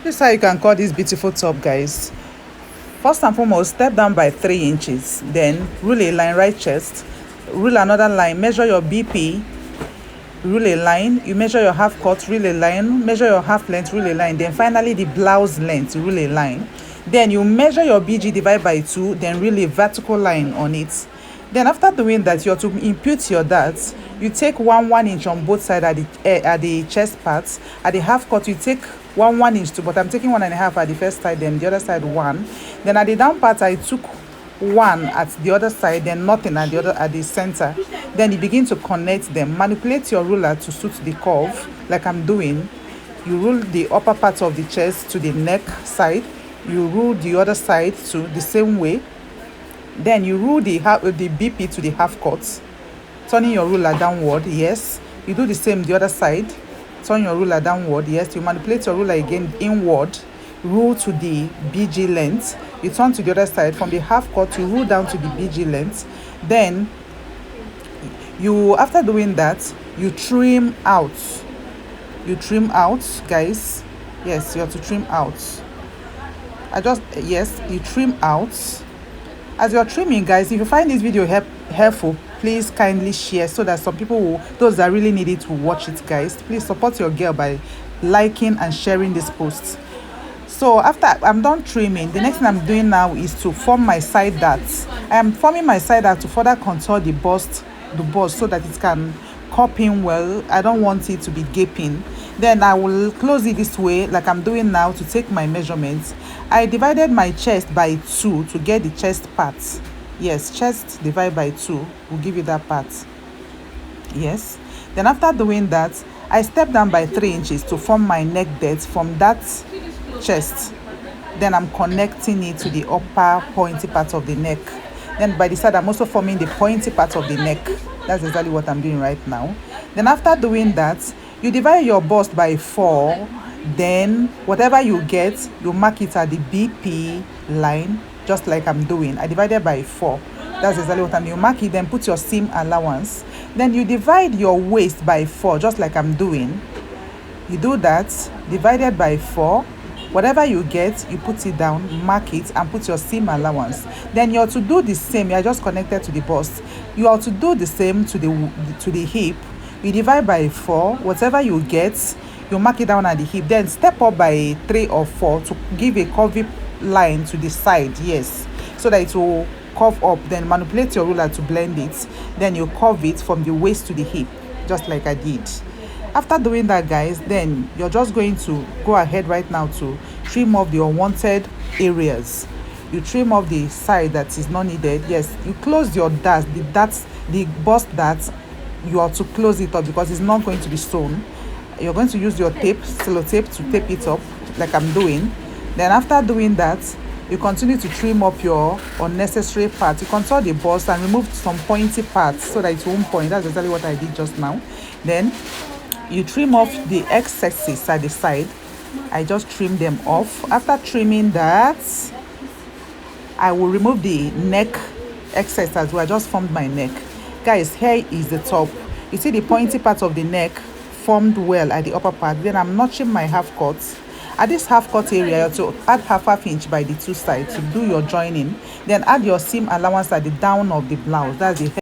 This is how you can cut this beautiful top, guys. First and foremost, step down by 3 inches, then rule a line right chest, rule another line, measure your BP, rule a line, you measure your half cut, rule a line, measure your half length, rule a line, then finally the blouse length, rule a line. Then you measure your BG, divide by 2, then rule a vertical line on it. Then after doing that, you have to impute your darts. You take 1 inch on both sides at the chest parts. At the half cut, you take 1 inch too, but I'm taking 1.5 at the first side, then the other side 1. Then at the down part, I took 1 at the other side, then nothing at the center. Then you begin to connect them. Manipulate your ruler to suit the curve, like I'm doing. You rule the upper part of the chest to the neck side. You rule the other side to the same way. Then you rule the BP to the half cut, turning your ruler downward. Yes, you do the same the other side. Turn your ruler downward. Yes, you manipulate your ruler again inward. Rule to the BG length. You turn to the other side. From the half cut, you rule down to the BG length. Then after doing that, you trim out. You trim out, guys. Yes, you have to trim out. You trim out. As you're trimming, guys, if you find this video helpful, please kindly share so that some people those that really need it will watch it, guys. Please support your girl by liking and sharing this post. So after I'm done trimming, the next thing I'm doing now is to form my side darts. I am forming my side dart to further contour the bust so that it can cup in well. I don't want it to be gaping. Then I will close it this way, like I'm doing now, to take my measurements. I divided my chest by 2 to get the chest part. Yes, chest divided by 2 will give you that part. Yes. Then after doing that, I step down by 3 inches to form my neck depth from that chest. Then I'm connecting it to the upper pointy part of the neck. Then by the side, I'm also forming the pointy part of the neck. That's exactly what I'm doing right now. Then after doing that, you divide your bust by 4. Then whatever you get, you mark it at the BP line, just like I'm doing. I divided by 4. That's exactly what I'm doing. You mark it, then put your seam allowance. Then you divide your waist by 4, just like I'm doing. You do that, divided by 4. Whatever you get, you put it down, mark it, and put your seam allowance. Then you have to do the same. You are just connected to the bust. You have to do the same to the hip. You divide by 4. Whatever you get, you mark it down at the hip. Then step up by 3 or 4 to give a curvy line to the side. Yes, so that it will curve up. Then manipulate your ruler to blend it. Then you curve it from the waist to the hip, just like I did. After doing that, guys, then you're just going to go ahead right now to trim off the unwanted areas. You trim off the side that is not needed. Yes, you close your darts, the bust darts. You have to close it up because it's not going to be sewn. You're going to use your tape, sellotape, to tape it up like I'm doing. Then after doing that, you continue to trim up your unnecessary parts. You contour the bust and remove some pointy parts so that it won't point. That's exactly what I did just now. Then you trim off the excesses at the side. I just trim them off. After trimming that, I will remove the neck excess as well. I just formed my neck. Guys, here is the top. You see the pointy part of the neck formed well at the upper part. Then I'm notching my half cut. At this half cut area, you have to add half inch by the 2 sides to do your joining. Then add your seam allowance at the down of the blouse. That's the